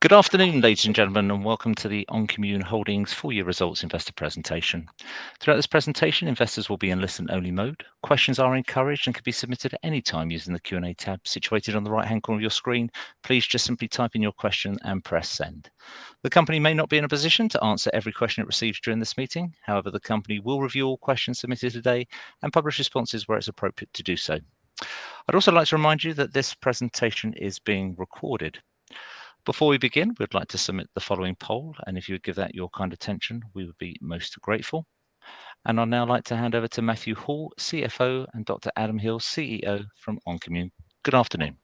Good afternoon, ladies and gentlemen, and welcome to the ONCIMMUNE Holdings full-year results investor presentation. Throughout this presentation, investors will be in listen-only mode. Questions are encouraged and can be submitted at any time using the Q&A tab situated on the right-hand corner of your screen. Please just simply type in your question and press send. The company may not be in a position to answer every question it receives during this meeting. However, the company will review all questions submitted today and publish responses where it's appropriate to do so. I'd also like to remind you that this presentation is being recorded. Before we begin, we'd like to submit the following poll, and if you would give that your kind attention, we would be most grateful. And I'd now like to hand over to Matthew Hall, CFO, and Dr. Adam Hill, CEO from ONCIMMUNE. Good afternoon.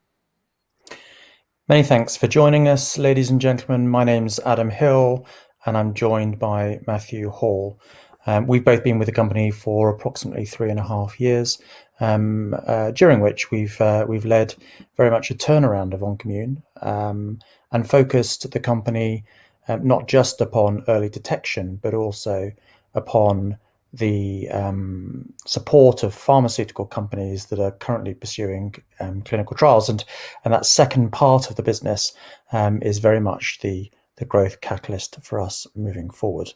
Many thanks for joining us, ladies and gentlemen. My name's Adam Hill, and I'm joined by Matthew Hall. We've both been with the company for approximately 3.5 years, during which we've led very much a turnaround of ONCIMMUNE and focused the company not just upon early detection, but also upon the support of pharmaceutical companies that are currently pursuing clinical trials, and that second part of the business is very much the growth catalyst for us moving forward.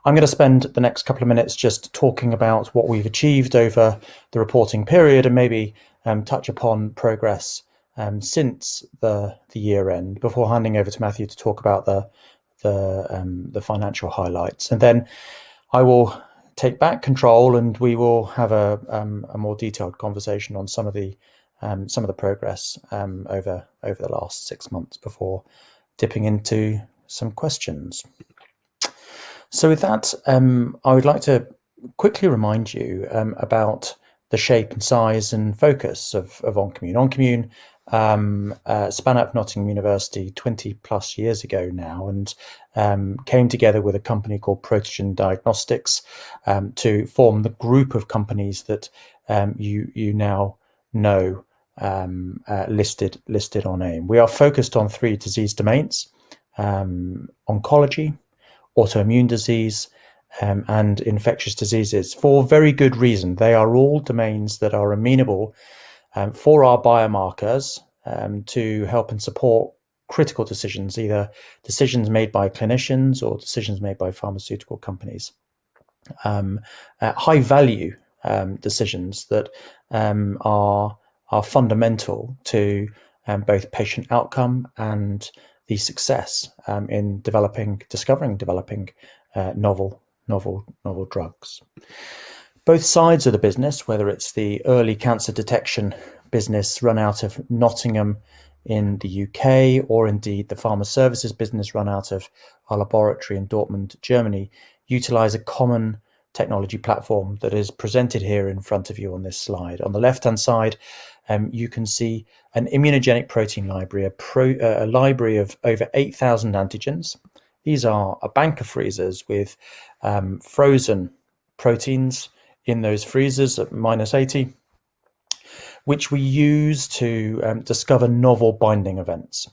I'm going to spend the next couple of minutes just talking about what we've achieved over the reporting period, and maybe touch upon progress since the year end, before handing over to Matthew to talk about the financial highlights. And then I will take back control, and we will have a more detailed conversation on some of the progress over the last 6 months before dipping into some questions. So with that, I would like to quickly remind you about the shape and size and focus of ONCIMMUNE. ONCIMMUNE span out of Nottingham University 20 plus years ago now, and came together with a company called Protogen Diagnostics to form the group of companies that you now know, listed on AIM. We are focused on 3 disease domains: oncology, autoimmune disease, and infectious diseases, for very good reason. They are all domains that are amenable for our biomarkers to help and support critical decisions, either decisions made by clinicians or decisions made by pharmaceutical companies. High value decisions that are fundamental to both patient outcome and the success in discovering, developing novel drugs. Both sides of the business, whether it's the early cancer detection business run out of Nottingham in the UK, or indeed the pharma services business run out of our laboratory in Dortmund, Germany, utilize a common technology platform that is presented here in front of you on this slide. On the left-hand side, you can see an immunogenic protein library, a library of over 8,000 antigens. These are a bank of freezers with frozen proteins in those freezers at -80, which we use to discover novel binding events.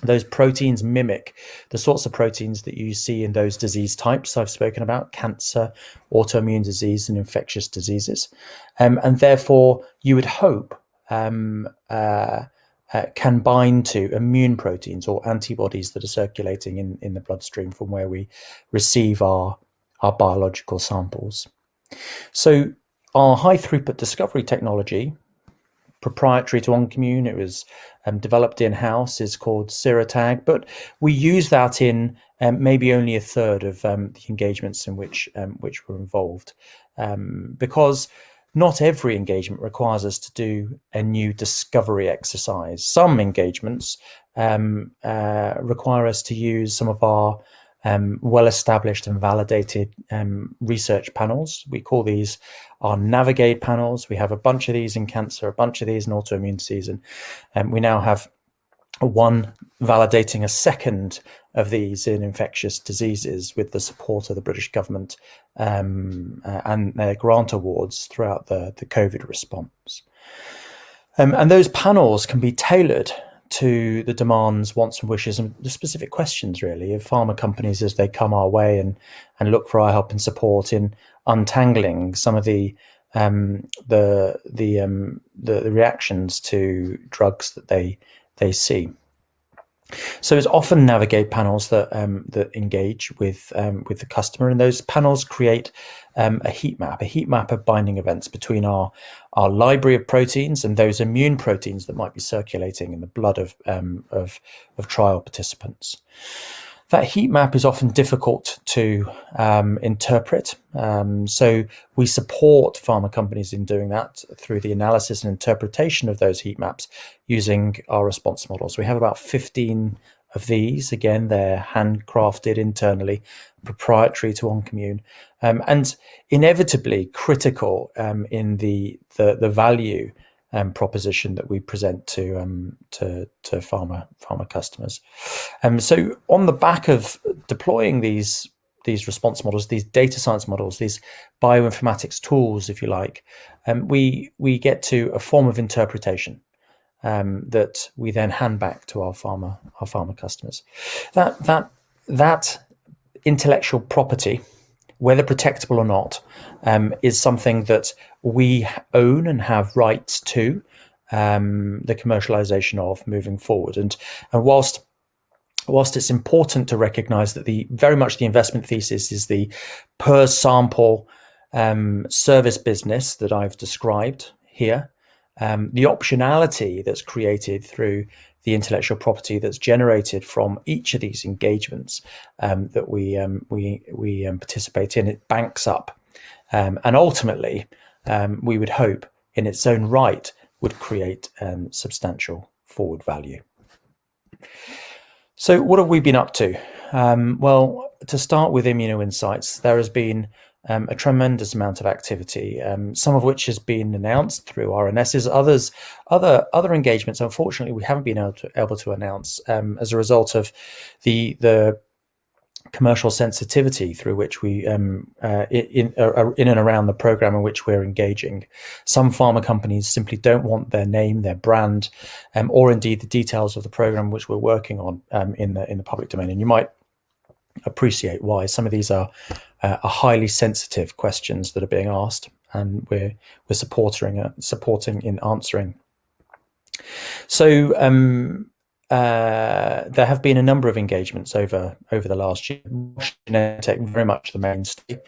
Those proteins mimic the sorts of proteins that you see in those disease types I've spoken about: cancer, autoimmune disease, and infectious diseases. And therefore, you would hope can bind to immune proteins or antibodies that are circulating in the bloodstream from where we receive our biological samples. So our high throughput discovery technology, proprietary to ONCIMMUNE, it was developed in-house, is called Serotag, but we use that in maybe only a third of the engagements in which we're involved, because not every engagement requires us to do a new discovery exercise. Some engagements require us to use some of our well-established and validated research panels. We call these our Navigate panels. We have a bunch of these in cancer, a bunch of these in autoimmune disease, and we now have one validating a second of these in infectious diseases with the support of the British government and their grant awards throughout the COVID response. And those panels can be tailored to the demands, wants and wishes, and the specific questions really of pharma companies as they come our way and look for our help and support in untangling some of the reactions to drugs that they see. So it's often Navigate panels that that engage with the customer, and those panels create a heat map of binding events between our library of proteins and those immune proteins that might be circulating in the blood of trial participants. That heat map is often difficult to interpret. So we support pharma companies in doing that through the analysis and interpretation of those heat maps using our response models. We have about 15 of these. Again, they're handcrafted internally, proprietary to ONCIMMUNE, and inevitably critical in the value proposition that we present to pharma customers. So on the back of deploying these response models, these data science models, these bioinformatics tools, if you like, we get to a form of interpretation that we then hand back to our pharma customers. That intellectual property, whether protectable or not, is something that we own and have rights to the commercialization of moving forward. And whilst it's important to recognize that very much the investment thesis is the per sample service business that I've described here, the optionality that's created through the intellectual property that's generated from each of these engagements that we participate in, it banks up, and ultimately we would hope in its own right would create substantial forward value. So what have we been up to? Well, to start with ImmunoInsights, there has been a tremendous amount of activity, some of which has been announced through RNSs. Other engagements, unfortunately, we haven't been able to announce as a result of the commercial sensitivity through which we in and around the program in which we're engaging. Some pharma companies simply don't want their name, their brand, or indeed the details of the program which we're working on in the public domain. And you might appreciate why. Some of these are highly sensitive questions that are being asked, and we're supporting in answering. So there have been a number of engagements over the last year. Genentech very much the mainstay.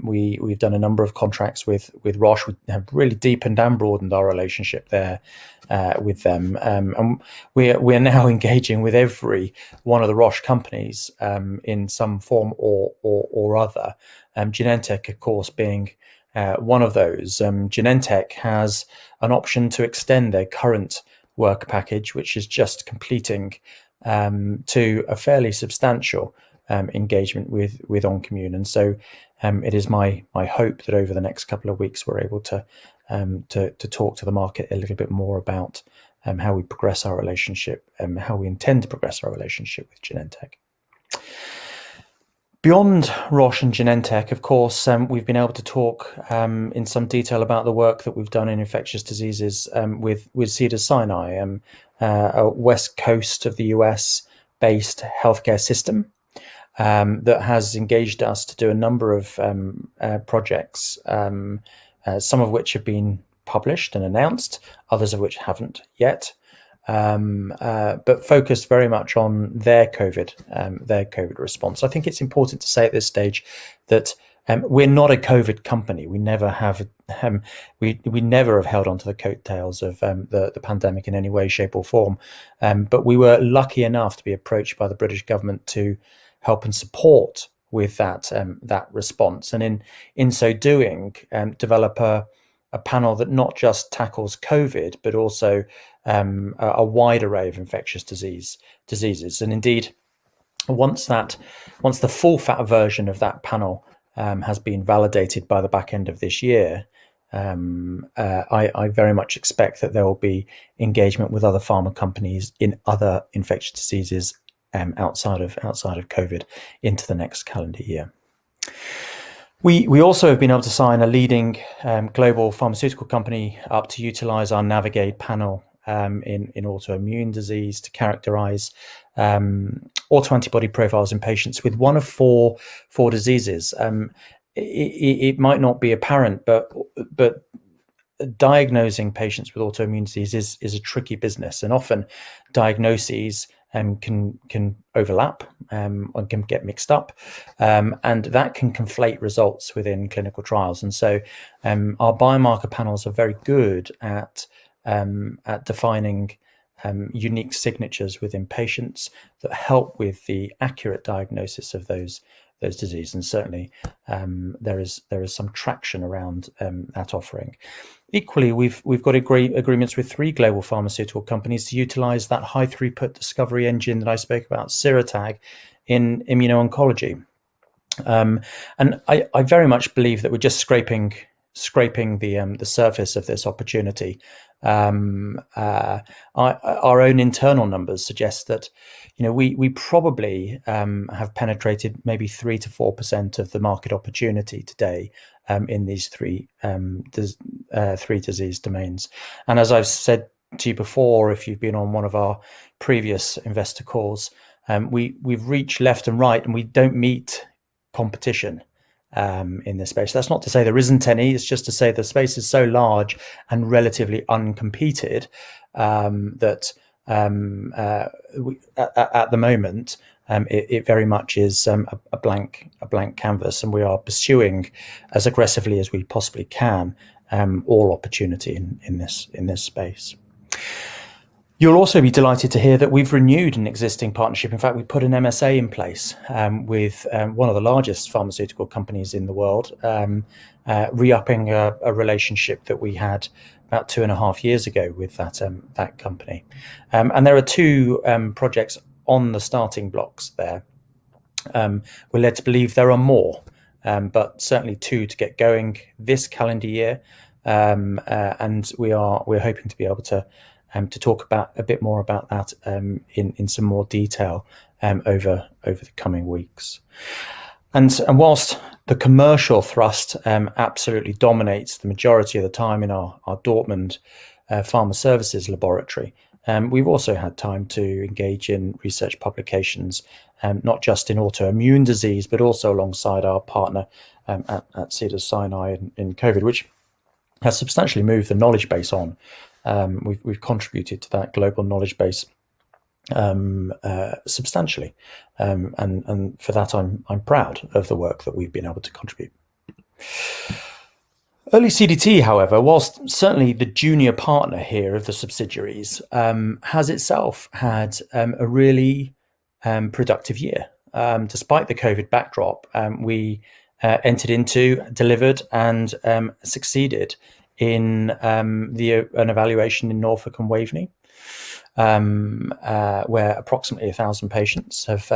We've done a number of contracts with Roche. We have really deepened and broadened our relationship there with them, and we're now engaging with every one of the Roche companies in some form or other. Genentech, of course, being one of those. Genentech has an option to extend their current work package, which is just completing, to a fairly substantial engagement with ONCIMMUNE. And so it is my hope that over the next couple of weeks we're able to talk to the market a little bit more about how we progress our relationship and how we intend to progress our relationship with Genentech. Beyond Roche and Genentech, of course, we've been able to talk in some detail about the work that we've done in infectious diseases with Cedars-Sinai, a West Coast of the US-based healthcare system that has engaged us to do a number of projects, some of which have been published and announced, others of which haven't yet. But focused very much on their COVID response. I think it's important to say at this stage that we're not a COVID company. We never have. We never have held onto the coattails of the pandemic in any way, shape, or form. But we were lucky enough to be approached by the British government to help and support with that response, and in so doing, develop a panel that not just tackles COVID, but also a wide array of infectious diseases. And indeed, once the full fat version of that panel has been validated by the back end of this year, I very much expect that there will be engagement with other pharma companies in other infectious diseases outside of COVID into the next calendar year. We also have been able to sign a leading global pharmaceutical company up to utilize our Navigate panel in autoimmune disease to characterize autoantibody profiles in patients with one of four diseases. It might not be apparent, but diagnosing patients with autoimmune disease is a tricky business, and often diagnoses can overlap and can get mixed up, and that can conflate results within clinical trials. And so our biomarker panels are very good at defining unique signatures within patients that help with the accurate diagnosis of those diseases. And certainly there is some traction around that offering. Equally, we've got agreements with 3 global pharmaceutical companies to utilize that high throughput discovery engine that I spoke about, Seratag, in immuno-oncology. And I very much believe that we're just scraping the surface of this opportunity. Our own internal numbers suggest that, we probably have penetrated maybe 3 to 4% of the market opportunity today in these three disease domains. And as I've said to you before, if you've been on one of our previous investor calls, we've reached left and right, and we don't meet competition in this space. That's not to say there isn't any. It's just to say the space is so large and relatively uncompeted that at the moment it very much is a blank canvas, and we are pursuing as aggressively as we possibly can all opportunity in this space. You'll also be delighted to hear that we've renewed an existing partnership. In fact, we put an MSA in place with one of the largest pharmaceutical companies in the world, re-upping a relationship that we had about 2.5 years ago with that company. And there are 2 projects on the starting blocks there. We're led to believe there are more, but certainly 2 to get going this calendar year. And we're hoping to be able to talk about a bit more about that in some more detail over the coming weeks. And whilst the commercial thrust absolutely dominates the majority of the time in our Dortmund Pharma Services laboratory, we've also had time to engage in research publications, not just in autoimmune disease, but also alongside our partner at Cedars-Sinai in COVID, which has substantially moved the knowledge base on. We've contributed to that global knowledge base substantially, and for that I'm proud of the work that we've been able to contribute. Early CDT, however, whilst certainly the junior partner here of the subsidiaries, has itself had a really productive year. Despite the COVID backdrop, we entered into, delivered, and succeeded in an evaluation in Norfolk and Waveney, where approximately 1,000 patients have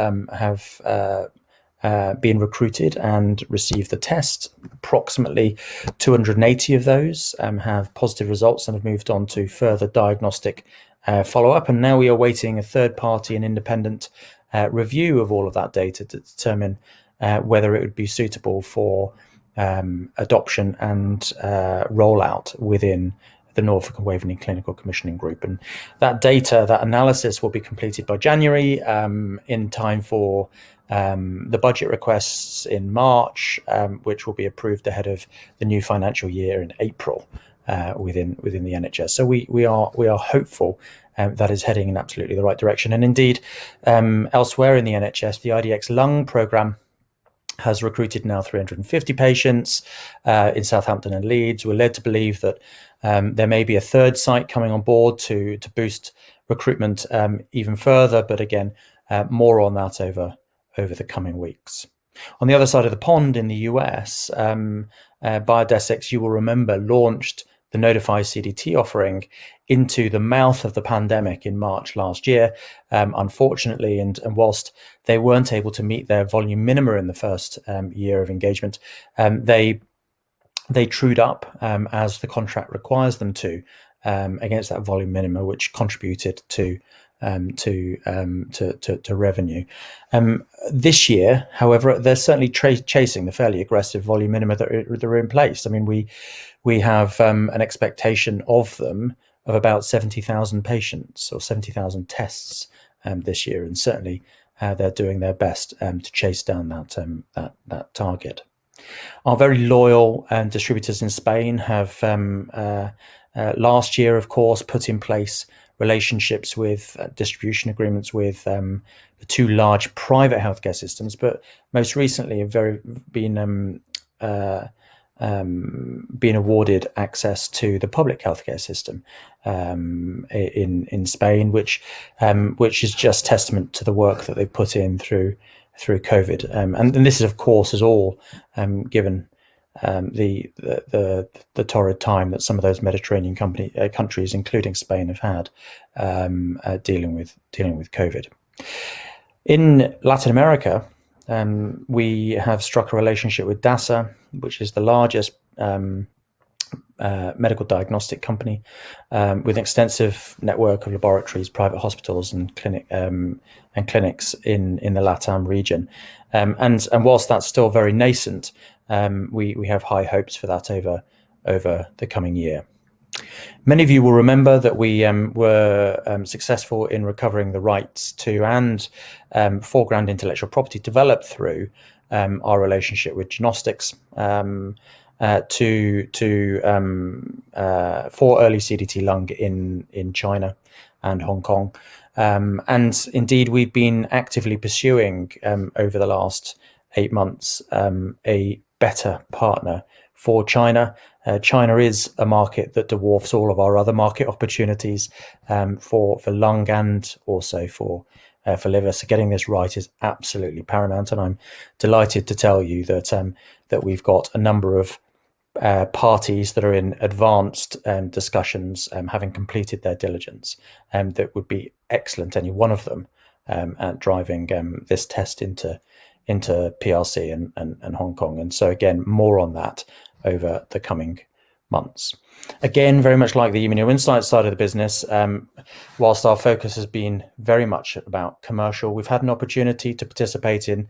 been recruited and received the test. Approximately 280 of those have positive results and have moved on to further diagnostic follow-up. And now we are waiting a third-party and independent review of all of that data to determine whether it would be suitable for adoption and rollout within the Norfolk and Waveney Clinical Commissioning Group. And that data, that analysis will be completed by January, in time for the budget requests in March, which will be approved ahead of the new financial year in April within the NHS. So we are hopeful that is heading in absolutely the right direction. And indeed, elsewhere in the NHS, the IDX lung programme has recruited now 350 patients in Southampton and Leeds. We're led to believe that there may be a third site coming on board to boost recruitment even further, but again, more on that over the coming weeks. On the other side of the pond in the US, Biodesix, you will remember, launched the Notify CDT offering into the mouth of the pandemic in March last year, unfortunately, and whilst they weren't able to meet their volume minima in the first year of engagement, they trued up as the contract requires them to against that volume minima, which contributed to revenue. This year, however, they're certainly chasing the fairly aggressive volume minima that are in place. I mean, we have an expectation of them of about 70,000 patients or 70,000 tests this year, and certainly they're doing their best to chase down that target. Our very loyal distributors in Spain have last year, of course, put in place relationships with distribution agreements with the two large private healthcare systems, but most recently have been awarded access to the public healthcare system in Spain, which is just testament to the work that they've put in through COVID. And this is, of course, is all given the torrid time that some of those Mediterranean countries, including Spain, have had dealing with COVID. In Latin America, we have struck a relationship with DASA, which is the largest medical diagnostic company with an extensive network of laboratories, private hospitals, and clinics in the LATAM region. And whilst that's still very nascent, we have high hopes for that over the coming year. Many of you will remember that we were successful in recovering the rights to and foreground intellectual property developed through our relationship with Genostics for early CDT lung in China and Hong Kong. And indeed, we've been actively pursuing over the last 8 months a better partner for China. China is a market that dwarfs all of our other market opportunities for lung and also for liver. So getting this right is absolutely paramount, and I'm delighted to tell you that we've got a number of parties that are in advanced discussions, having completed their diligence, that would be excellent, any one of them, at driving this test into PRC and Hong Kong. And so again, more on that over the coming months. Again, very much like the ImmunoInsights side of the business, whilst our focus has been very much about commercial, we've had an opportunity to participate in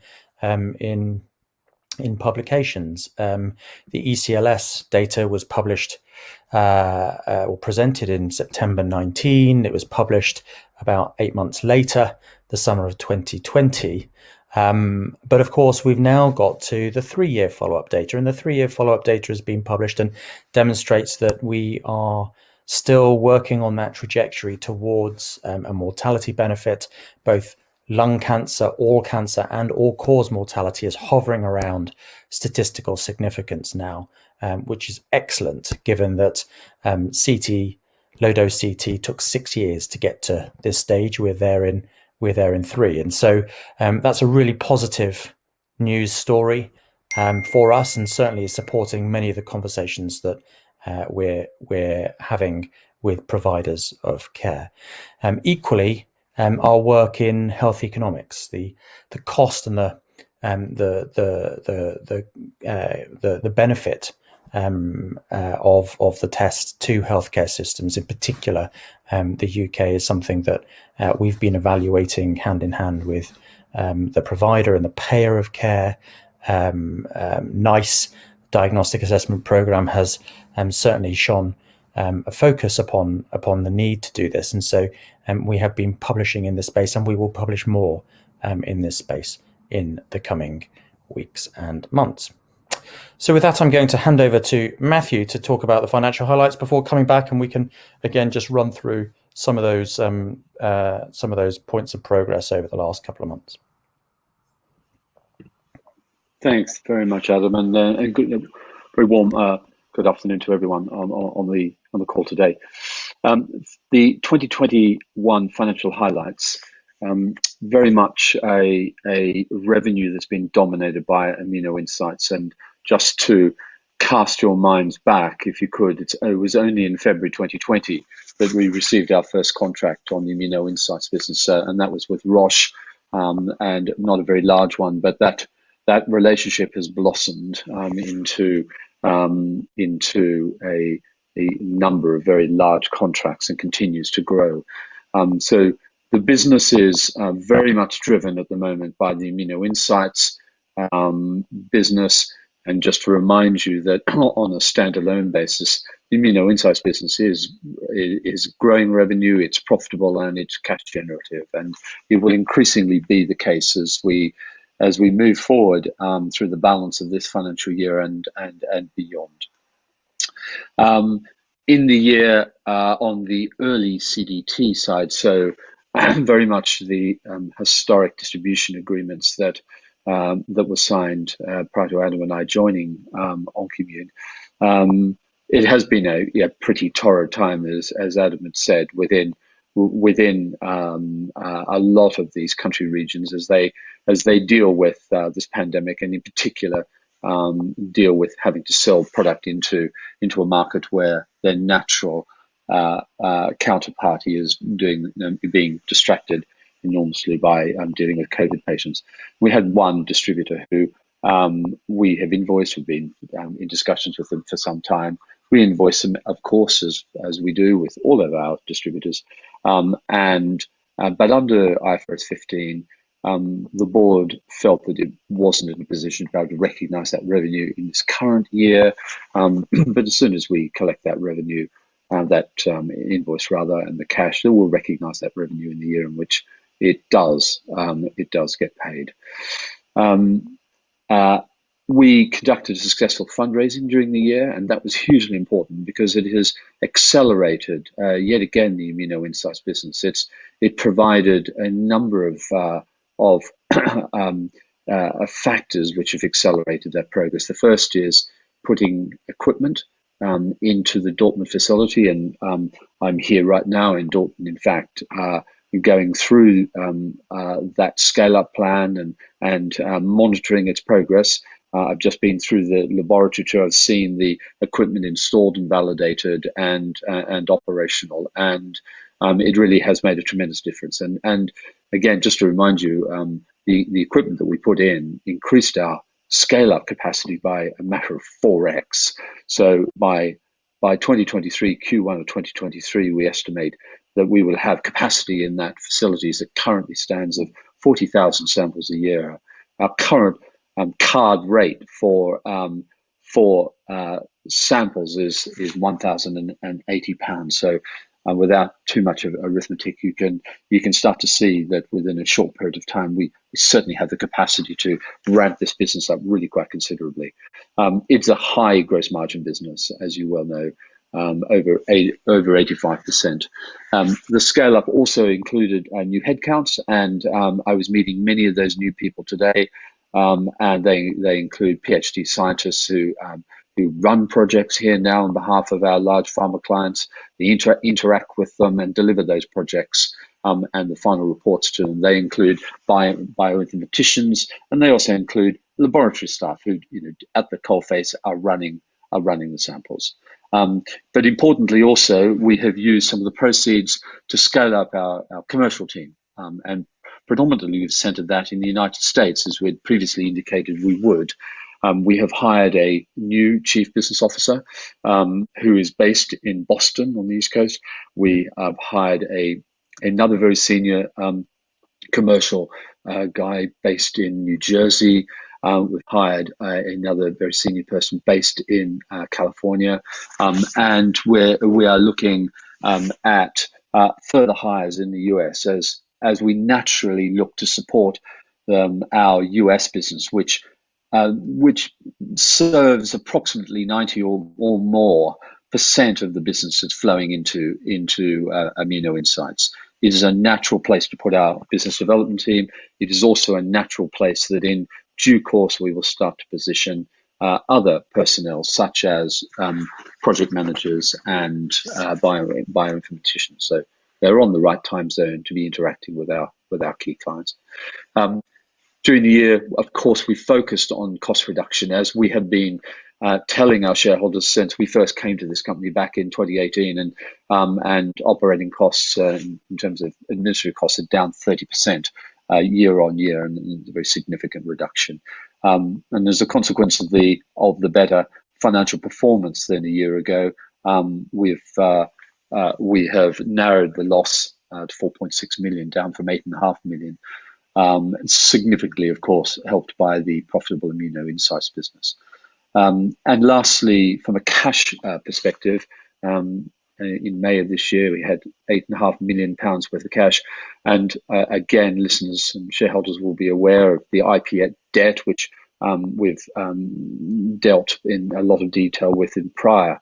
publications. The ECLS data was published or presented in September 19. It was published about 8 months later, the summer of 2020. But of course, we've now got to the 3-year follow-up data, and the 3-year follow-up data has been published and demonstrates that we are still working on that trajectory towards a mortality benefit. Both lung cancer, and all-cause mortality is hovering around statistical significance now, which is excellent, given that low-dose CT took 6 years to get to this stage. We're there in 3, and so that's a really positive news story for us, and certainly is supporting many of the conversations that we're having with providers of care. Equally, our work in health economics, the cost and the benefit of the test to healthcare systems, in particular the UK, is something that we've been evaluating hand in hand with the provider and the payer of care. NICE diagnostic assessment program has certainly shone a focus upon the need to do this, and so we have been publishing in this space, and we will publish more in this space in the coming weeks and months. So with that, I'm going to hand over to Matthew to talk about the financial highlights before coming back, and we can again just run through some of those points of progress over the last couple of months. Thanks very much, Adam, and very warm good afternoon to everyone on the call today. The 2021 financial highlights, very much a revenue that's been dominated by ImmunoInsights. And just to cast your minds back, if you could, it was only in February 2020 that we received our first contract on the ImmunoInsights business, and that was with Roche, and not a very large one, but that relationship has blossomed into a number of very large contracts and continues to grow. So the business is very much driven at the moment by the ImmunoInsights business. And just to remind you that on a standalone basis, the ImmunoInsights business is growing revenue, it's profitable, and it's cash generative. And it will increasingly be the case as we move forward through the balance of this financial year and beyond. in the year on the early CDT side, so very much the historic distribution agreements that were signed prior to Adam and I joining ONCIMMUNE. It has been a pretty torrid time, as Adam had said, within a lot of these country regions as they deal with this pandemic, and in particular deal with having to sell product into a market where their natural counterparty is being distracted enormously by dealing with COVID patients. We had one distributor who we have invoiced. We've been in discussions with them for some time. We invoice them, of course, as we do with all of our distributors. But under IFRS 15, the board felt that it wasn't in a position to be able to recognise that revenue in this current year. But as soon as we collect that revenue, that invoice rather, and the cash, then we'll recognise that revenue in the year in which it does get paid. We conducted a successful fundraising during the year, and that was hugely important because it has accelerated yet again the ImmunoInsights business. It provided a number of factors which have accelerated that progress. The first is putting equipment into the Dortmund facility, and I'm here right now in Dortmund, in fact, going through that scale-up plan and monitoring its progress. I've just been through the laboratory tour. I've seen the equipment installed and validated and operational, and it really has made a tremendous difference. And again, just to remind you, the equipment that we put in increased our scale-up capacity by a matter of 4x. So by 2023, Q1 of 2023, we estimate that we will have capacity in that facilities that currently stands of 40,000 samples a year. Our current card rate for samples is £1,080. So without too much of arithmetic, you can start to see that within a short period of time, we certainly have the capacity to ramp this business up really quite considerably. It's a high gross margin business, as you well know, over 85%. The scale up also included new headcounts, and I was meeting many of those new people today, and they include PhD scientists who run projects here now on behalf of our large pharma clients. They interact with them and deliver those projects and the final reports to them. They include bioinformaticians, and they also include laboratory staff who, at the coalface are running the samples. But importantly, also we have used some of the proceeds to scale up our commercial team, and predominantly we've centered that in the United States, as we'd previously indicated we would. We have hired a new chief business officer who is based in Boston on the East Coast. We have hired another very senior commercial guy based in New Jersey. We've hired another very senior person based in California, and we are looking at further hires in the US as we naturally look to support our US business, which serves approximately 90 or more % of the business that's flowing into ImmunoInsights. It is a natural place to put our business development team. It is also a natural place that in due course we will start to position other personnel, such as project managers and bioinformaticians. So they're on the right time zone to be interacting with our key clients. During the year, of course, we focused on cost reduction, as we have been telling our shareholders since we first came to this company back in 2018, and operating costs in terms of administrative costs are down 30% year on year, and a very significant reduction. And as a consequence of the better financial performance than a year ago, we have narrowed the loss to 4.6 million, down from 8.5 million. Significantly, of course, helped by the profitable ImmunoInsights business. And lastly, from a cash perspective, in May of this year, we had £8.5 million worth of cash. And again, listeners and shareholders will be aware of the IP debt, which we've dealt in a lot of detail with in prior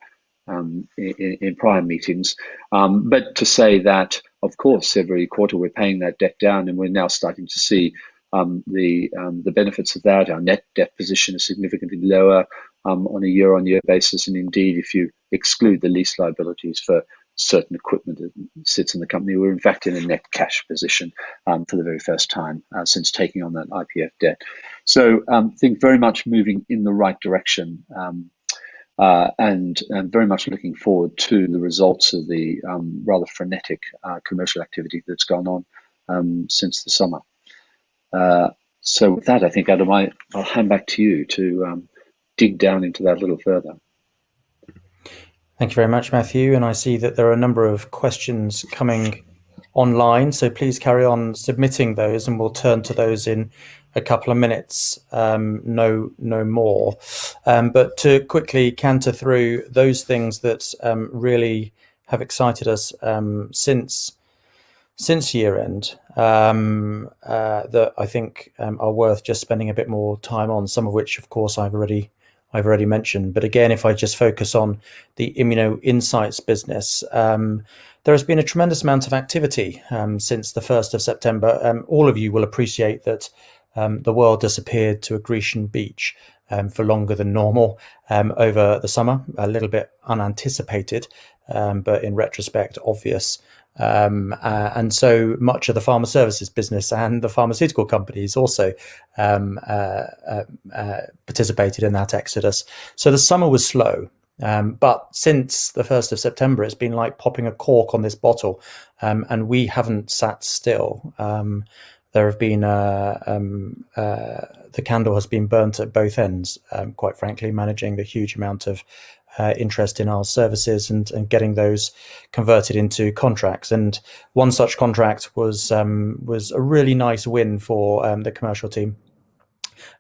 in prior meetings. But to say that, of course, every quarter we're paying that debt down, and we're now starting to see the benefits of that. Our net debt position is significantly lower on a year-on-year basis, and indeed, if you exclude the lease liabilities for certain equipment that sits in the company, we're in fact in a net cash position for the very first time since taking on that IPF debt. So think very much moving in the right direction, and very much looking forward to the results of the rather frenetic commercial activity that's gone on since the summer. So with that, I think, Adam, I'll hand back to you to dig down into that a little further. Thank you very much, Matthew. And I see that there are a number of questions coming online, so please carry on submitting those, and we'll turn to those in a couple of minutes, no more. But to quickly canter through those things that really have excited us since year end, that I think are worth just spending a bit more time on, some of which, of course, I've already mentioned. But again, if I just focus on the ImmunoInsights business, there has been a tremendous amount of activity since the 1st of September. All of you will appreciate that the world disappeared to a Grecian beach for longer than normal over the summer, a little bit unanticipated, but in retrospect, obvious. And so much of the pharma services business and the pharmaceutical companies also participated in that exodus. So the summer was slow. But since the 1st of September, it's been like popping a cork on this bottle, and we haven't sat still. There have been the candle has been burnt at both ends, quite frankly, managing the huge amount of interest in our services and getting those converted into contracts. And one such contract was a really nice win for the commercial team.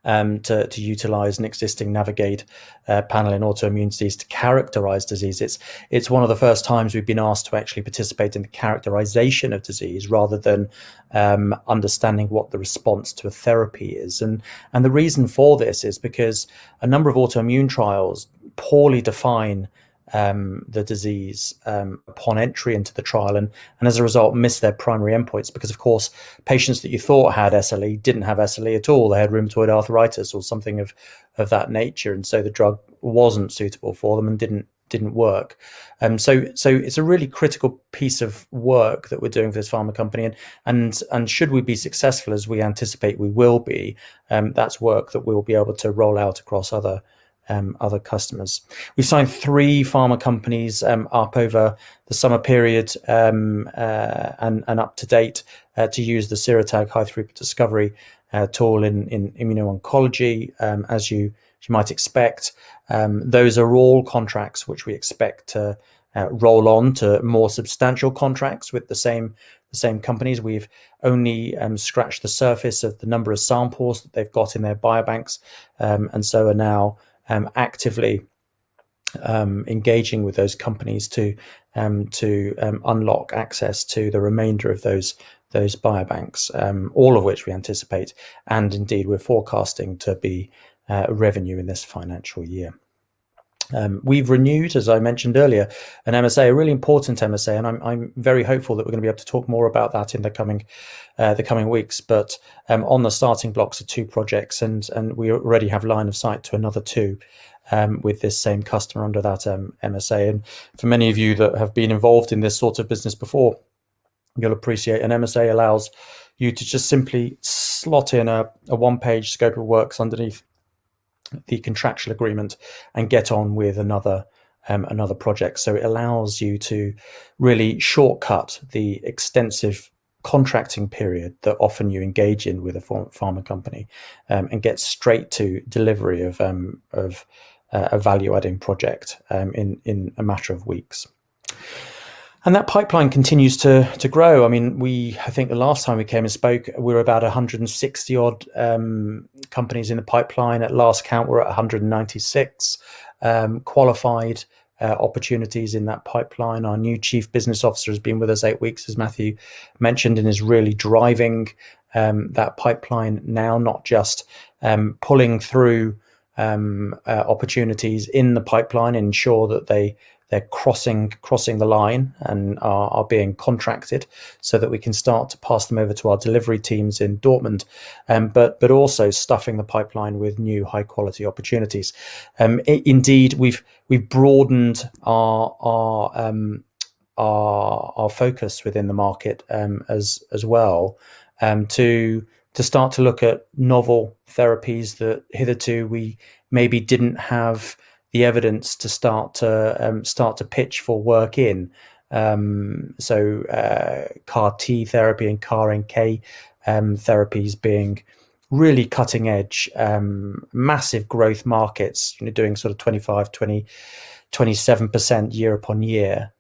To utilize an existing Navigate panel in autoimmune disease to characterize disease. It's one of the first times we've been asked to actually participate in the characterization of disease rather than understanding what the response to a therapy is. And the reason for this is because a number of autoimmune trials poorly define the disease upon entry into the trial, and as a result miss their primary endpoints, because of course patients that you thought had SLE didn't have SLE at all. They had rheumatoid arthritis or something of that nature, and so the drug wasn't suitable for them and didn't work. So it's a really critical piece of work that we're doing for this pharma company, and should we be successful, as we anticipate we will be, that's work that we'll be able to roll out across other customers. We've signed 3 pharma companies up over the summer period and up to date to use the Serotag high throughput discovery tool in immuno-oncology, as you might expect. Those are all contracts which we expect to roll on to more substantial contracts with the same companies. We've only scratched the surface of the number of samples that they've got in their biobanks, and so are now actively engaging with those companies to unlock access to the remainder of those biobanks, all of which we anticipate, and indeed we're forecasting to be revenue in this financial year. We've renewed, as I mentioned earlier, an MSA, a really important MSA, and I'm very hopeful that we're going to be able to talk more about that in the coming weeks. But on the starting blocks are 2 projects, and we already have line of sight to another 2 with this same customer under that MSA. And for many of you that have been involved in this sort of business before, you'll appreciate an MSA allows you to just simply slot in a 1-page scope of works underneath the contractual agreement and get on with another project. So it allows you to really shortcut the extensive contracting period that often you engage in with a pharma company, and get straight to delivery of a value-adding project in a matter of weeks. And that pipeline continues to grow. I mean, I think the last time we came and spoke, we were about 160 odd companies in the pipeline. At last count, we're at 196 qualified opportunities in that pipeline. Our new chief business officer has been with us 8 weeks, as Matthew mentioned, and is really driving that pipeline now, not just pulling through opportunities in the pipeline, ensure that they they're crossing the line and are being contracted so that we can start to pass them over to our delivery teams in Dortmund, but also stuffing the pipeline with new high quality opportunities. Indeed, we've broadened our focus within the market as well, to start to look at novel therapies that hitherto we maybe didn't have the evidence to start to pitch for work in. So CAR T therapy and CAR NK therapies being really cutting edge, massive growth markets, doing sort of 27% year upon year.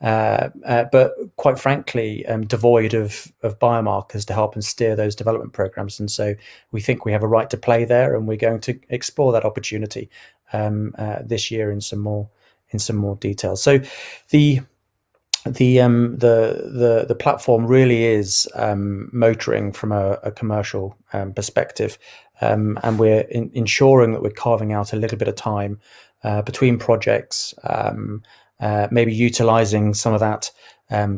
But quite frankly, devoid of biomarkers to help and steer those development programs. And so we think we have a right to play there, and we're going to explore that opportunity this year in some more detail. So the platform really is motoring from a commercial perspective, and we're ensuring that we're carving out a little bit of time between projects, maybe utilizing some of that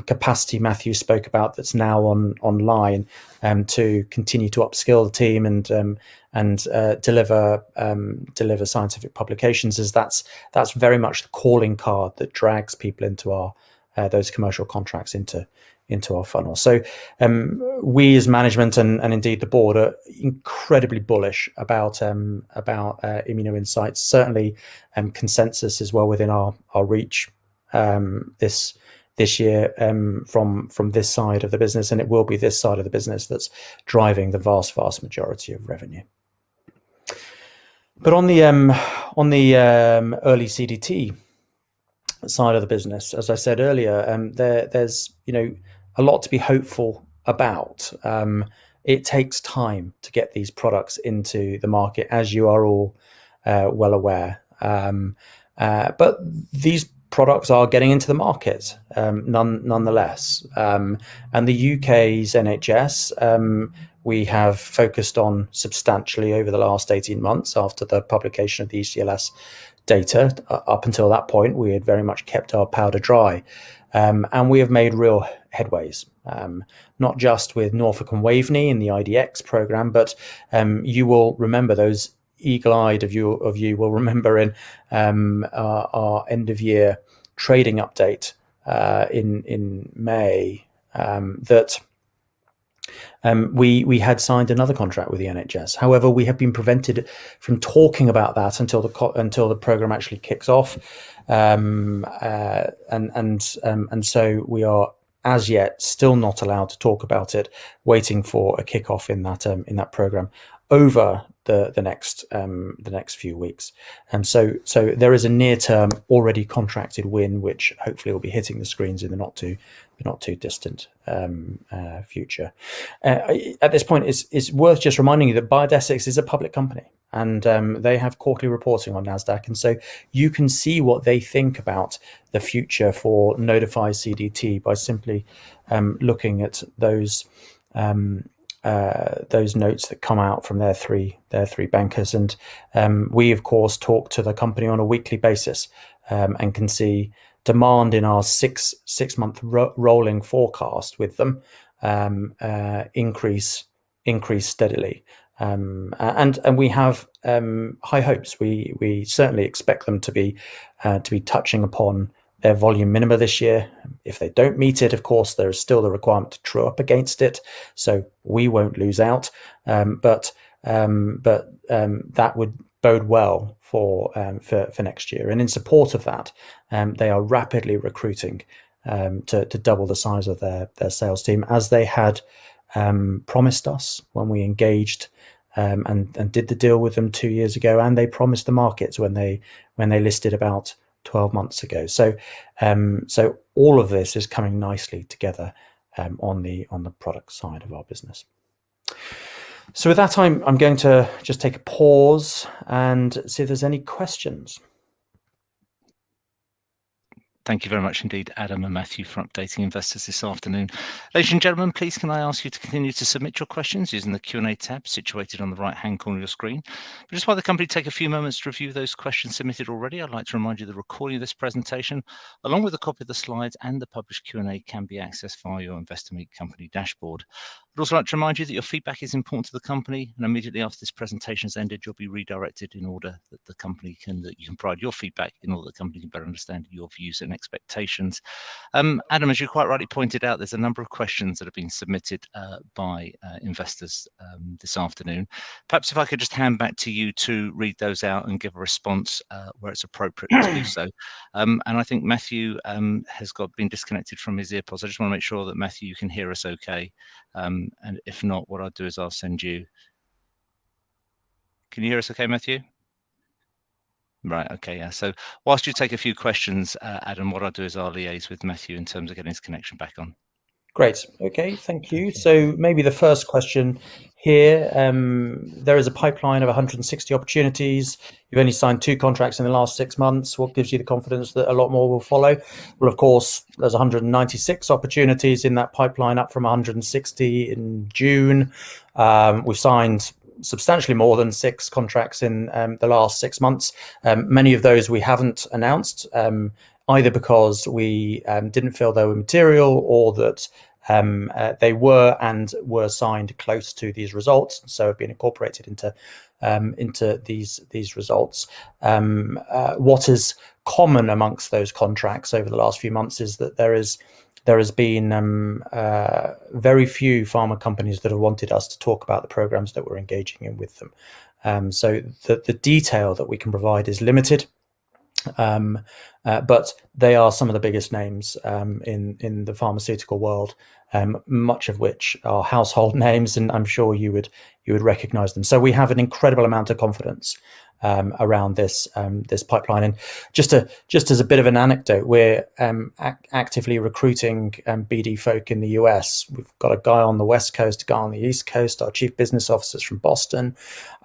capacity Matthew spoke about that's now online, to continue to upskill the team and deliver scientific publications, as that's very much the calling card that drags people into our those commercial contracts into our funnel. So we as management and indeed the board are incredibly bullish about ImmunoInsights. Certainly consensus is well within our reach this year from this side of the business, and it will be this side of the business that's driving the vast majority of revenue. But on the early CDT side of the business, as I said earlier, there's a lot to be hopeful about. It takes time to get these products into the market, as you are all well aware. But these products are getting into the market nonetheless. And the UK's NHS, we have focused on substantially over the last 18 months after the publication of the ECLS data. Up until that point, we had very much kept our powder dry. And we have made real headways, not just with Norfolk and Waveney in the IDX program, but you will remember, those eagle-eyed of you will remember in our end-of-year trading update in May, that we had signed another contract with the NHS. However, we have been prevented from talking about that until the program actually kicks off, and so we are as yet still not allowed to talk about it, waiting for a kickoff in that program over the next few weeks. And so there is a near-term already contracted win, which hopefully will be hitting the screens in the not too distant future. At this point, it's worth just reminding you that Biodesix is a public company, and they have quarterly reporting on NASDAQ, and so you can see what they think about the future for Notify CDT by simply looking at those notes that come out from their three bankers. And we of course talk to the company on a weekly basis, and can see demand in our six month rolling forecast with them increase steadily, and we have high hopes. We certainly expect them to be touching upon their volume minima this year. If they don't meet it, of course, there is still the requirement to true up against it, so we won't lose out. But that would bode well for next year. And in support of that, they are rapidly recruiting to double the size of their sales team, as they had promised us when we engaged and did the deal with them 2 years ago, and they promised the markets when they listed about 12 months ago. So all of this is coming nicely together on the product side of our business. So with that, I'm going to just take a pause and see if there's any questions. Thank you very much indeed, Adam and Matthew, for updating investors this afternoon. Ladies and gentlemen, please can I ask you to continue to submit your questions using the Q&A tab situated on the right-hand corner of your screen. But just while the company take a few moments to review those questions submitted already, I'd like to remind you the recording of this presentation, along with a copy of the slides and the published Q&A, can be accessed via your Investor Meet company dashboard. I'd also like to remind you that your feedback is important to the company, and immediately after this presentation has ended, you'll be redirected in order that you can provide your feedback in order that the company can better understand your views and expectations. Adam, as you quite rightly pointed out, there's a number of questions that have been submitted by investors this afternoon. Perhaps if I could just hand back to you to read those out and give a response where it's appropriate to do so. And I think Matthew has been disconnected from his earpods. I just want to make sure that Matthew, you can hear us okay. And if not, what I'll do is I'll send you. Can you hear us okay, Matthew? Right, okay, yeah. So whilst you take a few questions, Adam, what I'll do is I'll liaise with Matthew in terms of getting his connection back on. Great. Okay, thank you. So maybe the first question here, there is a pipeline of 160 opportunities. You've only signed 2 contracts in the last 6 months. What gives you the confidence that a lot more will follow? Well, of course, there's 196 opportunities in that pipeline, up from 160 in June. We've signed substantially more than 6 contracts in the last 6 months. Many of those we haven't announced, either because we didn't feel they were material, or that they were signed close to these results, so have been incorporated into these results. What is common amongst those contracts over the last few months is that there has been very few pharma companies that have wanted us to talk about the programs that we're engaging in with them. So the detail that we can provide is limited. But they are some of the biggest names in the pharmaceutical world, much of which are household names, and I'm sure you would recognize them. So we have an incredible amount of confidence around this pipeline. And just as a bit of an anecdote, we're actively recruiting BD folk in the US. We've got a guy on the West Coast, a guy on the East Coast. Our chief business officer's from Boston.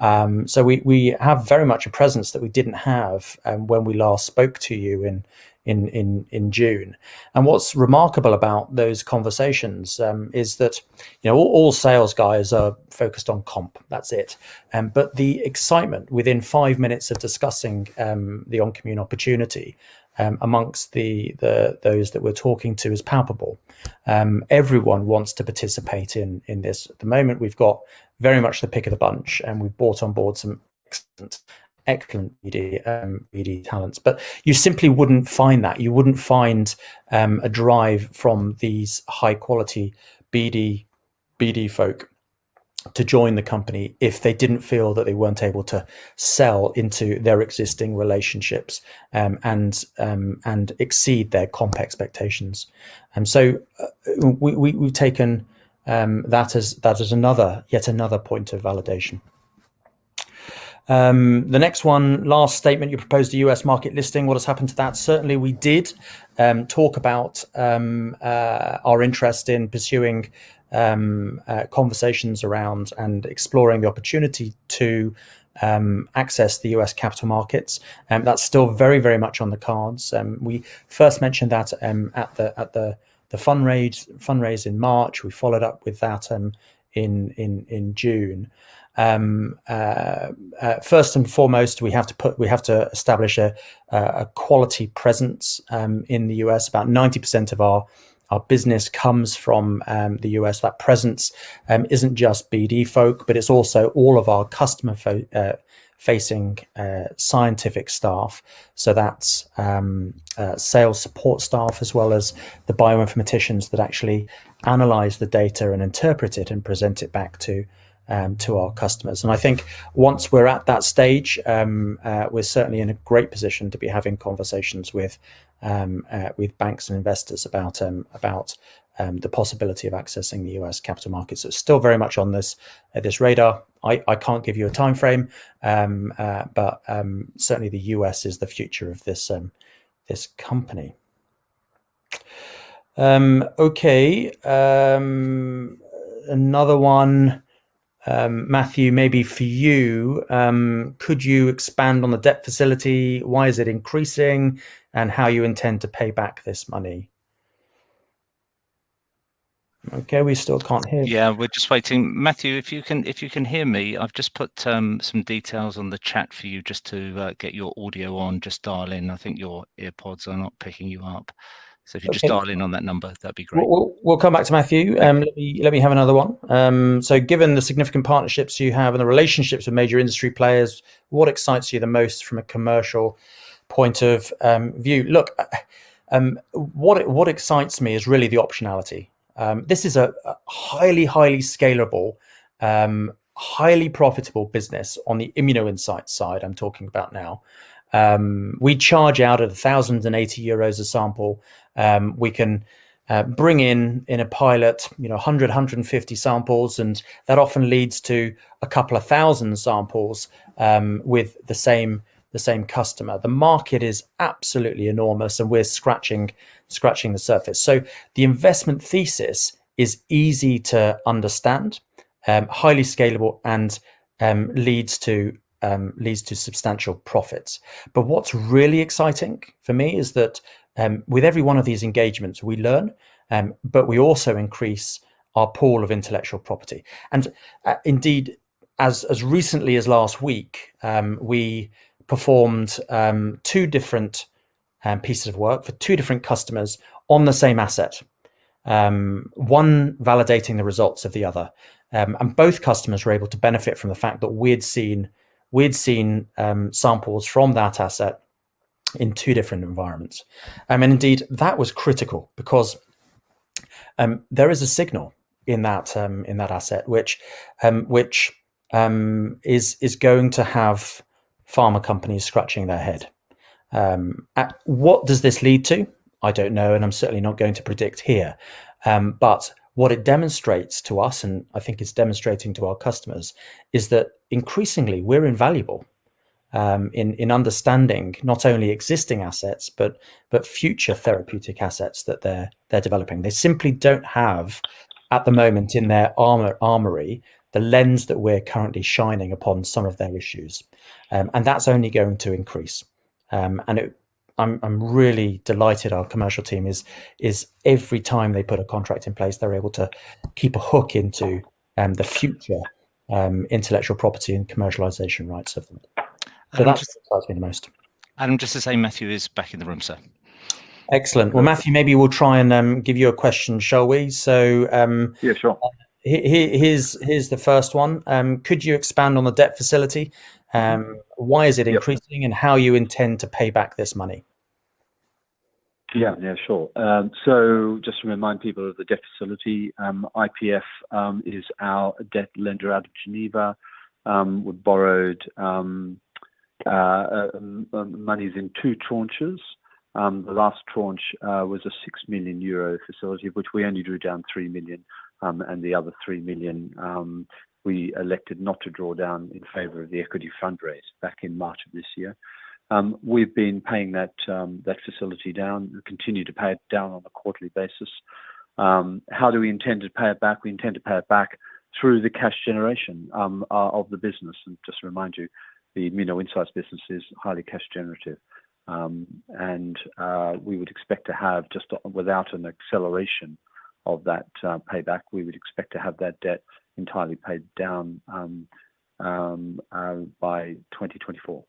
So we have very much a presence that we didn't have when we last spoke to you in June. And what's remarkable about those conversations is that all sales guys are focused on comp. That's it. But the excitement within 5 minutes of discussing the ONCIMMUNE opportunity amongst those that we're talking to is palpable. Everyone wants to participate in this. At the moment, we've got very much the pick of the bunch, and we've brought on board some excellent BD talents, but you simply wouldn't find that. You wouldn't find a drive from these high quality BD folk to join the company if they didn't feel that they weren't able to sell into their existing relationships and exceed their comp expectations. And so we've taken that as yet another point of validation. The next one, last statement, you proposed a US market listing. What has happened to that? Certainly we did talk about our interest in pursuing conversations around and exploring the opportunity to access the US capital markets. That's still very, very much on the cards. We first mentioned that at the fundraise in March. We followed up with that in June. First and foremost, we have to establish a quality presence in the US. About 90% of our business comes from the US. That presence isn't just BD folk, but it's also all of our customer facing scientific staff. So that's sales support staff, as well as the bioinformaticians that actually analyze the data and interpret it and present it back to our customers. And I think once we're at that stage, we're certainly in a great position to be having conversations with banks and investors about the possibility of accessing the US capital markets. So it's still very much on this radar. I can't give you a time frame, but certainly the US is the future of this company. Okay, another one. Matthew, maybe for you, could you expand on the debt facility? Why is it increasing, and how you intend to pay back this money? Okay, we still can't hear. Yeah, we're just waiting. Matthew, if you can hear me, I've just put some details on the chat for you just to get your audio on. Just dial in. I think your earpods are not picking you up. So if you just Okay. dial in on that number, that'd be great. We'll come back to Matthew. Let me have another one. So given the significant partnerships you have and the relationships with major industry players, what excites you the most from a commercial point of view? Look, what excites me is really the optionality. This is a highly scalable, highly profitable business on the immunoinsights side I'm talking about now. We charge out at €1,080 a sample. We can bring in a pilot, 100, 150 samples, and that often leads to a couple of thousand samples with the same customer. The market is absolutely enormous, and we're scratching the surface. So the investment thesis is easy to understand, highly scalable, and leads to substantial profits. But what's really exciting for me is that with every one of these engagements, we learn, but we also increase our pool of intellectual property. And indeed, as recently as last week, we performed two different pieces of work for two different customers on the same asset, one validating the results of the other. And both customers were able to benefit from the fact that we'd seen samples from that asset in two different environments. And indeed, that was critical because there is a signal in that asset which is going to have pharma companies scratching their head. What does this lead to? I don't know, and I'm certainly not going to predict here. But what it demonstrates to us, and I think it's demonstrating to our customers, is that increasingly we're invaluable in understanding not only existing assets but future therapeutic assets that they're developing. They simply don't have at the moment in their armory the lens that we're currently shining upon some of their issues, and that's only going to increase. I'm really delighted our commercial team is every time they put a contract in place, they're able to keep a hook into the future intellectual property and commercialization rights of them. So that's what excites me the most. Adam, just to say, Matthew is back in the room, sir. Excellent. Well, Matthew, maybe we'll try and give you a question, shall we? So yeah, sure. Here's the first one. Could you expand on the debt facility? Why is it increasing, and how you intend to pay back this money? Yeah, sure. So just to remind people of the debt facility, IPF is our debt lender out of Geneva. We borrowed monies in two tranches. The last tranche was a €6 million facility, of which we only drew down 3 million, and the other 3 million we elected not to draw down in favour of the equity fundraise back in March of this year. We've been paying that facility down. We continue to pay it down on a quarterly basis. How do we intend to pay it back? We intend to pay it back through the cash generation of the business. And just to remind you, the Immunoinsights business is highly cash generative. And we would expect to have, just without an acceleration of that payback, we would expect to have that debt entirely paid down by 2024.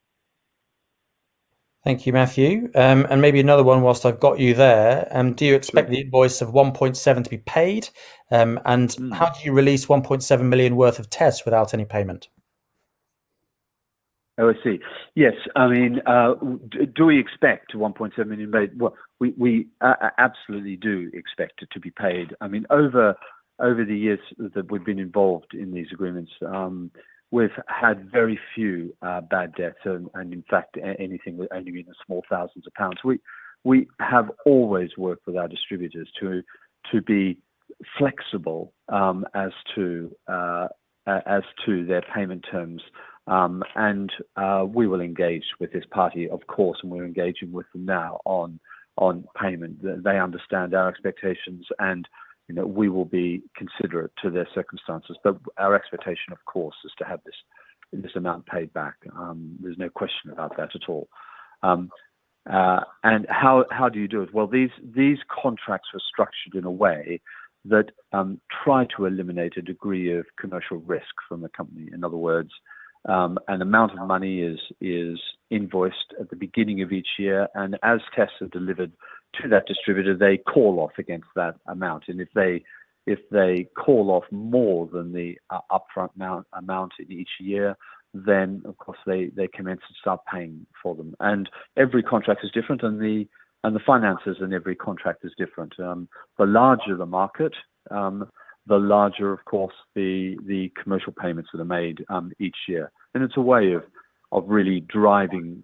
Thank you, Matthew. And maybe another one whilst I've got you there. Do you expect the invoice of 1.7 to be paid? And how do you release 1.7 million worth of tests without any payment? Oh, I see. Yes, I mean, do we expect 1.7 million paid? Well, we absolutely do expect it to be paid. I mean, over the years that we've been involved in these agreements, we've had very few bad debts, and in fact, anything with only in the small thousands of pounds. We have always worked with our distributors to be flexible as to their payment terms. And we will engage with this party, of course, and we're engaging with them now on payment. They understand our expectations, and we will be considerate to their circumstances. But our expectation, of course, is to have this amount paid back. There's no question about that at all. And how do you do it? Well, these contracts were structured in a way that try to eliminate a degree of commercial risk from the company. In other words, an amount of money is invoiced at the beginning of each year, and as tests are delivered to that distributor, they call off against that amount. And if they call off more than the upfront amount in each year, then of course they commence to start paying for them. And every contract is different, and the finances in every contract is different. The larger the market, the larger, of course, the commercial payments that are made each year. And it's a way of really driving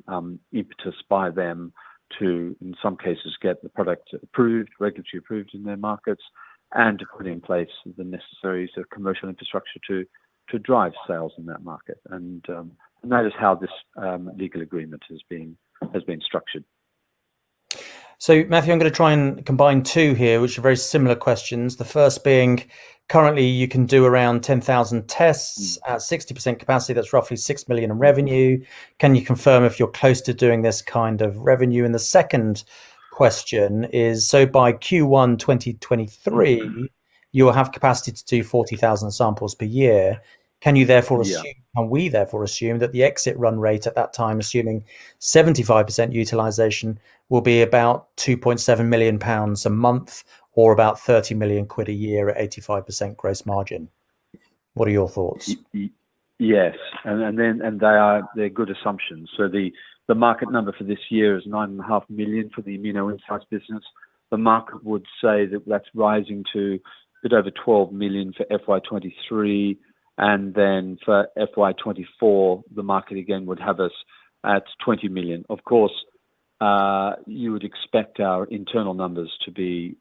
impetus by them to, in some cases, get the product approved, regulatory approved in their markets, and to put in place the necessary sort of commercial infrastructure to drive sales in that market. And that is how this legal agreement has been structured. So, Matthew, I'm going to try and combine two here, which are very similar questions. The first being, currently you can do around 10,000 tests at 60% capacity. That's roughly 6 million in revenue. Can you confirm if you're close to doing this kind of revenue? And the second question is, so by Q1 2023, you will have capacity to do 40,000 samples per year. Can you therefore assume, can we therefore assume that the exit run rate at that time, assuming 75% utilization, will be about £2.7 million a month, or about 30 million quid a year at 85% gross margin? What are your thoughts? Yes, and they're good assumptions. So the market number for this year is 9.5 million for the Immunoinsights business. The market would say that that's rising to a bit over 12 million for FY23. And then for FY24, the market again would have us at 20 million. Of course, you would expect our internal numbers to be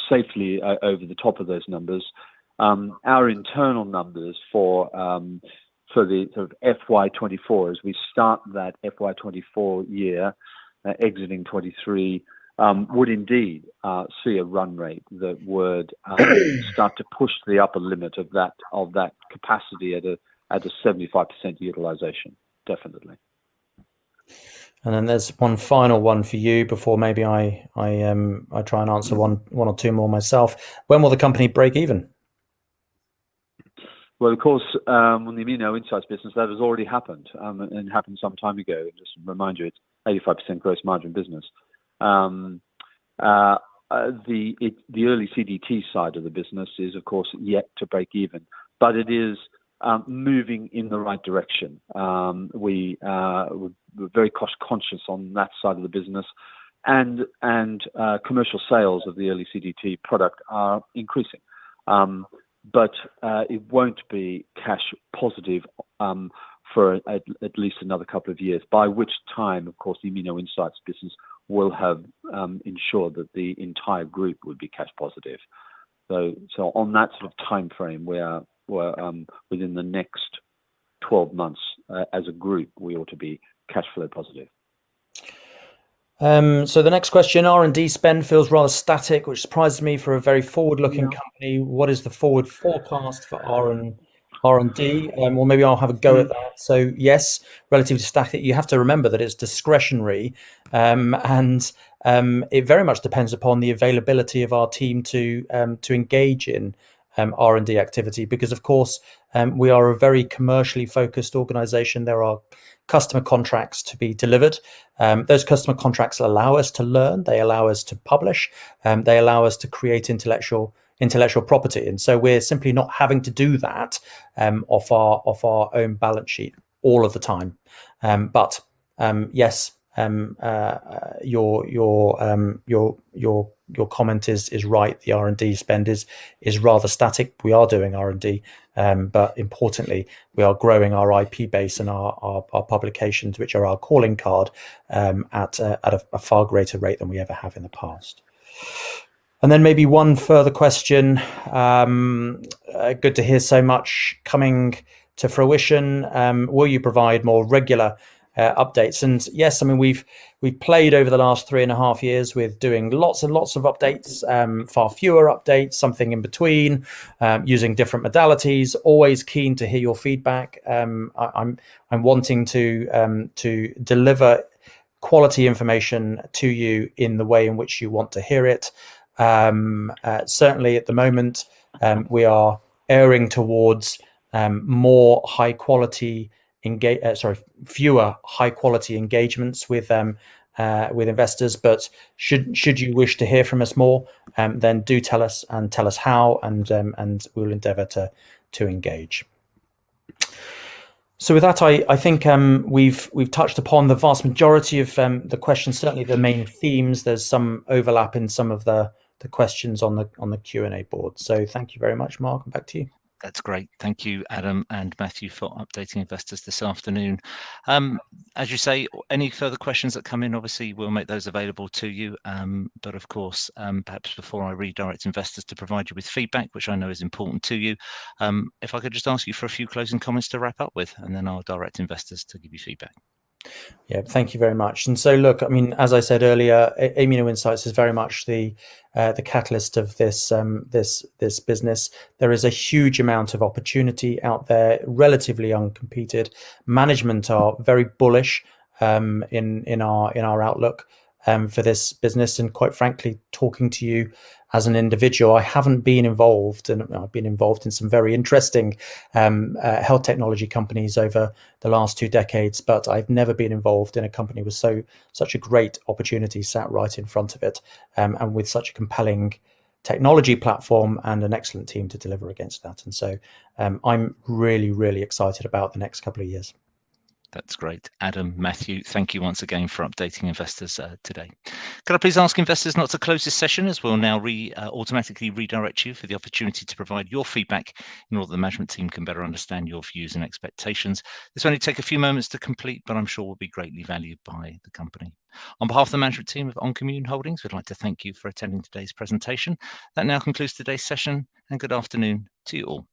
safely over the top of those numbers. Our internal numbers for the sort of FY24, as we start that FY24 year, exiting 23, would indeed see a run rate that would start to push the upper limit of that capacity at a 75% utilization, definitely. And then there's one final one for you before maybe I try and answer one or two more myself. When will the company break even? Well, of course, on the Immunoinsights business, that has already happened, and happened some time ago. Just to remind you, it's 85% gross margin business. The early CDT side of the business is, of course, yet to break even, but it is moving in the right direction. We're very cost conscious on that side of the business, and commercial sales of the early CDT product are increasing. But it won't be cash positive for at least another couple of years, by which time, of course, the Immunoinsights business will have ensured that the entire group would be cash positive. So on that sort of time frame, we're within the next 12 months as a group, we ought to be cash flow positive. So the next question, R&D spend feels rather static, which surprises me for a very forward-looking company. What is the forward forecast for R&D? Well, maybe I'll have a go at that. So yes, relatively static. You have to remember that it's discretionary, and it very much depends upon the availability of our team to engage in R&D activity, because of course we are a very commercially focused organization. There are customer contracts to be delivered. Those customer contracts allow us to learn, they allow us to publish, they allow us to create intellectual property, and so we're simply not having to do that off our own balance sheet all of the time. But yes, your comment is right. The R&D spend is rather static. We are doing R&D, but importantly, we are growing our IP base and our publications, which are our calling card, at a far greater rate than we ever have in the past. And then maybe one further question. Good to hear so much coming to fruition. Will you provide more regular updates. And yes, I mean, we've played over the last 3.5 years with doing lots and lots of updates, far fewer updates, something in between, using different modalities. Always keen to hear your feedback. I'm wanting to deliver quality information to you in the way in which you want to hear it. Certainly at the moment, we are erring towards more high quality fewer high quality engagements with investors. But should you wish to hear from us more, then do tell us how, and we'll endeavour to engage. So with that, I think we've touched upon the vast majority of the questions, certainly the main themes. There's some overlap in some of the questions on the Q&A board. So thank you very much, Mark, and back to you. That's great. Thank you, Adam and Matthew, for updating investors this afternoon. As you say, any further questions that come in, obviously, we'll make those available to you. But of course, perhaps before I redirect investors to provide you with feedback, which I know is important to you, if I could just ask you for a few closing comments to wrap up with, and then I'll direct investors to give you feedback. Yeah, thank you very much. And so, look, I mean, as I said earlier, Immunoinsights is very much the catalyst of this business. There is a huge amount of opportunity out there, relatively uncompeted. Management are very bullish in our outlook for this business. And quite frankly, talking to you as an individual, I haven't been involved, and I've been involved in some very interesting health technology companies over the last 2 decades, but I've never been involved in a company with such a great opportunity sat right in front of it, and with such a compelling technology platform and an excellent team to deliver against that. And so I'm really, really excited about the next couple of years. That's great. Adam, Matthew, thank you once again for updating investors today. Could I please ask investors not to close this session, as we'll now automatically redirect you for the opportunity to provide your feedback in order that the management team can better understand your views and expectations. This will only take a few moments to complete, but I'm sure will be greatly valued by the company. On behalf of the management team of ONCIMMUNE Holdings, we'd like to thank you for attending today's presentation. That now concludes today's session, and good afternoon to you all.